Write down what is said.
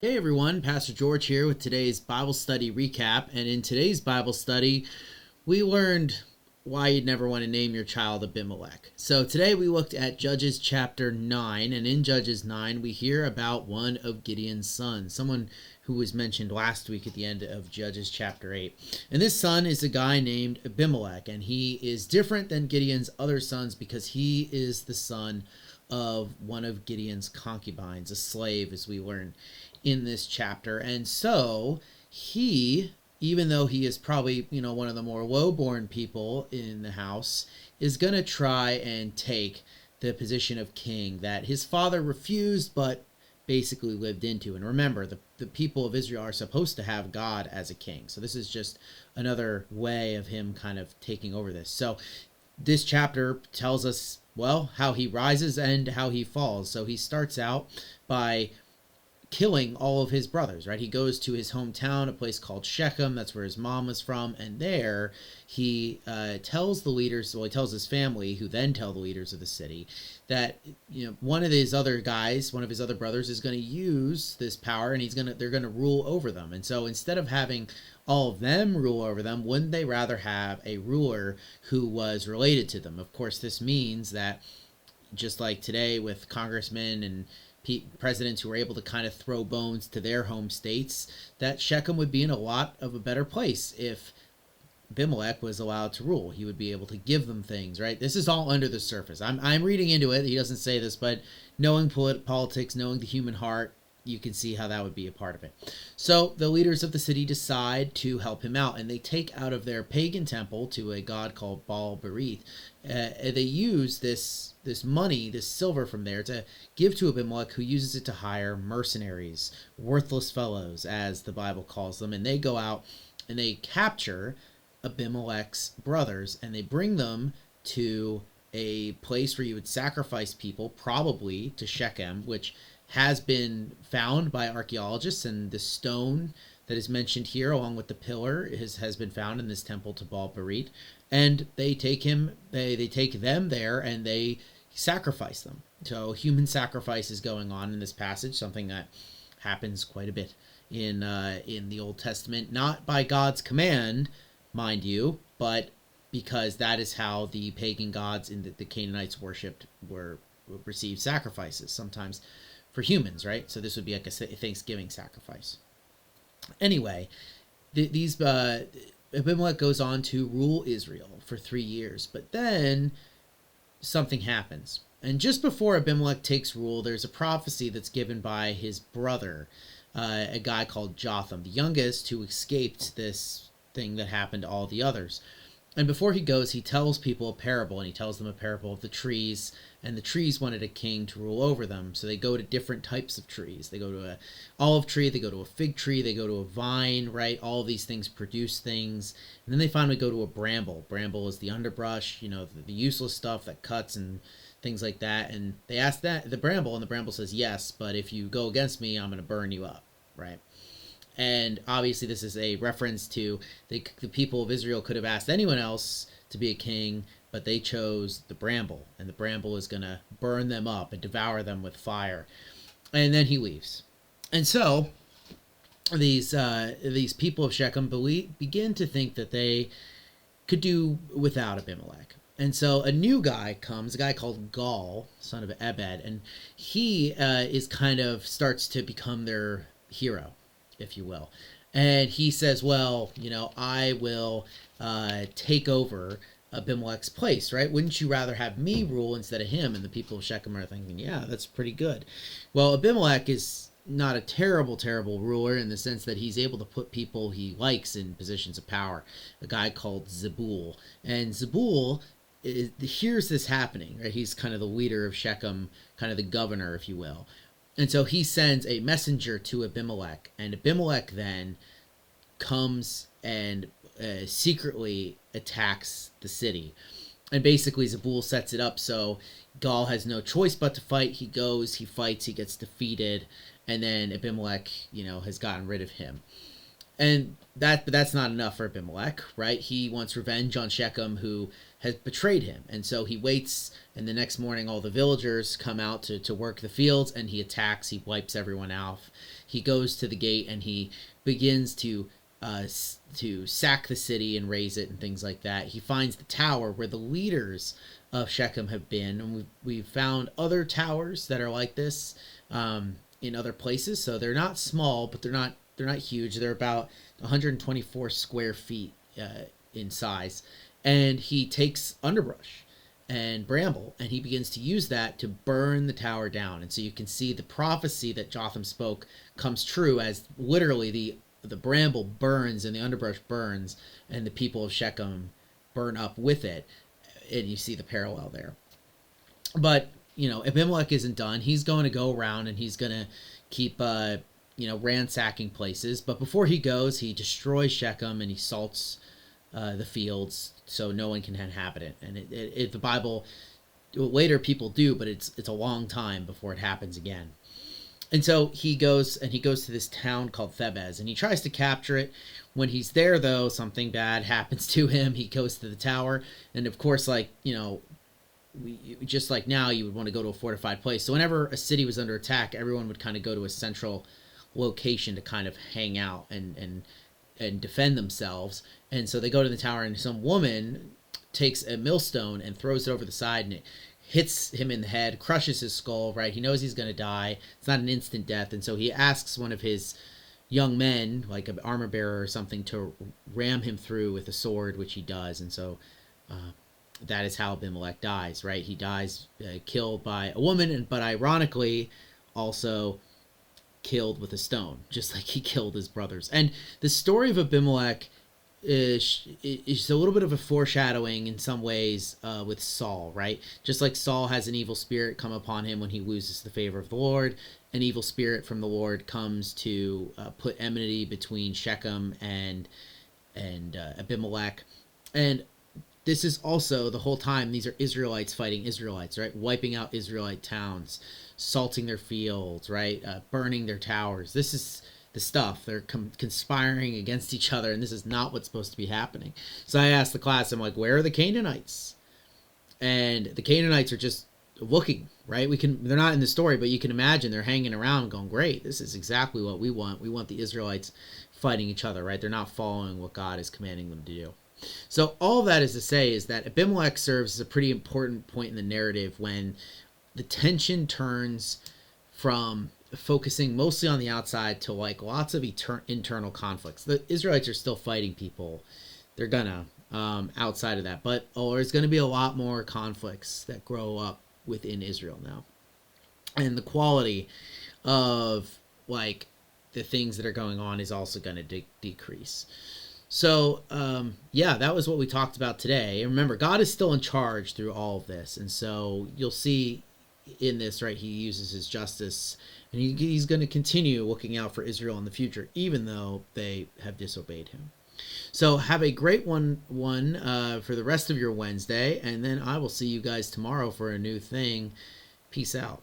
Hey everyone, Pastor George here with today's Bible study recap. And in today's Bible study, we learned why you'd never want to name your child Abimelech. So today we looked at Judges chapter 9, and in Judges 9 we hear about one of Gideon's sons, someone who was mentioned last week at the end of Judges chapter 8. And this son is a guy named Abimelech, and he is different than Gideon's other sons because he is the son of one of Gideon's concubines, a slave, as we learn in this chapter. And so he, even though he is probably, one of the more low-born people in the house, is going to try and take the position of king that his father refused but basically lived into. And remember, the people of Israel are supposed to have God as a king. So this is just another way of him kind of taking over this. So this chapter tells us, well, how he rises and how he falls. So he starts out by killing all of his brothers, right? He goes to his hometown, a place called Shechem. That's where his mom was from. And there he tells the leaders, well, he tells his family, who then tell the leaders of the city, that, one of his other guys, one of his other brothers is going to use this power and they're going to rule over them. And so instead of having all of them rule over them, wouldn't they rather have a ruler who was related to them? Of course, this means that just like today with congressmen and presidents who were able to kind of throw bones to their home states, that Shechem would be in a lot of a better place if Abimelech was allowed to rule. He would be able to give them things, right? This is all under the surface. I'm reading into it. He doesn't say this, but knowing politics, knowing the human heart, you can see how that would be a part of it. So the leaders of the city decide to help him out, and they take out of their pagan temple to a god called Baal-berith. They use this money, this silver from there, to give to Abimelech, who uses it to hire mercenaries, worthless fellows, as the Bible calls them, and they go out and they capture Abimelech's brothers, and they bring them to a place where you would sacrifice people, probably to Shechem, which has been found by archaeologists, and the stone that is mentioned here along with the pillar has been found in this temple to Baal-berith. And they take them there and they sacrifice them. So human sacrifice is going on in this passage, something that happens quite a bit in the Old Testament, not by God's command, mind you, but because that is how the pagan gods in the Canaanites worshipped received sacrifices, sometimes for humans, right? So this would be like a Thanksgiving sacrifice. Anyway, Abimelech goes on to rule Israel for 3 years, but then something happens. And just before Abimelech takes rule, there's a prophecy that's given by his brother, a guy called Jotham, the youngest, who escaped this thing that happened to all the others. And before he goes, he tells people a parable, and he tells them a parable of the trees, and the trees wanted a king to rule over them. So they go to different types of trees. They go to an olive tree, they go to a fig tree, they go to a vine, right? All of these things produce things. And then they finally go to a bramble. Bramble is the underbrush, the useless stuff that cuts and things like that. And they ask the bramble, and the bramble says, yes, but if you go against me, I'm going to burn you up, right? And obviously this is a reference to the people of Israel could have asked anyone else to be a king, but they chose the bramble, and the bramble is going to burn them up and devour them with fire. And then he leaves. And so these people of Shechem begin to think that they could do without Abimelech. And so a new guy comes, a guy called Gaul, son of Ebed, and he starts to become their hero, if you will. And he says, well, I will take over Abimelech's place, right? Wouldn't you rather have me rule instead of him? And the people of Shechem are thinking, yeah, that's pretty good. Well, Abimelech is not a terrible, terrible ruler in the sense that he's able to put people he likes in positions of power. A guy called Zebul. And Zebul hears this happening, right? He's kind of the leader of Shechem, kind of the governor, if you will. And so he sends a messenger to Abimelech, and Abimelech then comes and secretly attacks the city. And basically Zebul sets it up so Gaul has no choice but to fight. He goes, he fights, he gets defeated, and then Abimelech, has gotten rid of him. And that's not enough for Abimelech, right? He wants revenge on Shechem, who has betrayed him. And so he waits, and the next morning all the villagers come out to work the fields, and he attacks. He wipes everyone out. He goes to the gate, and he begins to sack the city and raze it and things like that. He finds the tower where the leaders of Shechem have been, and we've found other towers that are like this in other places. So they're not small, but they're not huge. They're about 124 square feet in size. And he takes underbrush and bramble, and he begins to use that to burn the tower down. And so you can see the prophecy that Jotham spoke comes true, as literally the bramble burns and the underbrush burns, and the people of Shechem burn up with it. And you see the parallel there. But, Abimelech isn't done. He's going to go around, and he's going to keep ransacking places. But before he goes, he destroys Shechem, and he salts the fields so no one can inhabit it. And the Bible, later people do, but it's a long time before it happens again. And so he goes to this town called Thebez, and he tries to capture it. When he's there, though, something bad happens to him. He goes to the tower, and of course, just like now, you would want to go to a fortified place. So whenever a city was under attack, everyone would kind of go to a central location to kind of hang out and defend themselves. And so they go to the tower, and some woman takes a millstone and throws it over the side, and it hits him in the head, crushes his skull, right? He knows he's going to die. It's not an instant death. And so he asks one of his young men, like an armor bearer or something, to ram him through with a sword, which he does. And so that is how Abimelech dies, right? He dies killed by a woman, but ironically also killed with a stone, just like he killed his brothers. And the story of Abimelech is a little bit of a foreshadowing in some ways with Saul, right? Just like Saul has an evil spirit come upon him when he loses the favor of the Lord, an evil spirit from the Lord comes to put enmity between Shechem and Abimelech. And this is also, the whole time, these are Israelites fighting Israelites, right? Wiping out Israelite towns, salting their fields, right? Burning their towers. This is the stuff. They're conspiring against each other, and this is not what's supposed to be happening. So I asked the class, I'm like, where are the Canaanites? And the Canaanites are just looking, right? They're not in the story, but you can imagine they're hanging around going, great, this is exactly what we want. We want the Israelites fighting each other, right? They're not following what God is commanding them to do. So all that is to say is that Abimelech serves as a pretty important point in the narrative when the tension turns from focusing mostly on the outside to like lots of internal conflicts. The Israelites are still fighting people. They're gonna outside of that, but there's going to be a lot more conflicts that grow up within Israel now, and the quality of like the things that are going on is also going to decrease. So that was what we talked about today. And remember, God is still in charge through all of this, and so you'll see in this, right, he uses his justice, and he's going to continue looking out for Israel in the future, even though they have disobeyed him. So have a great one for the rest of your Wednesday, and then I will see you guys tomorrow for a new thing. Peace out.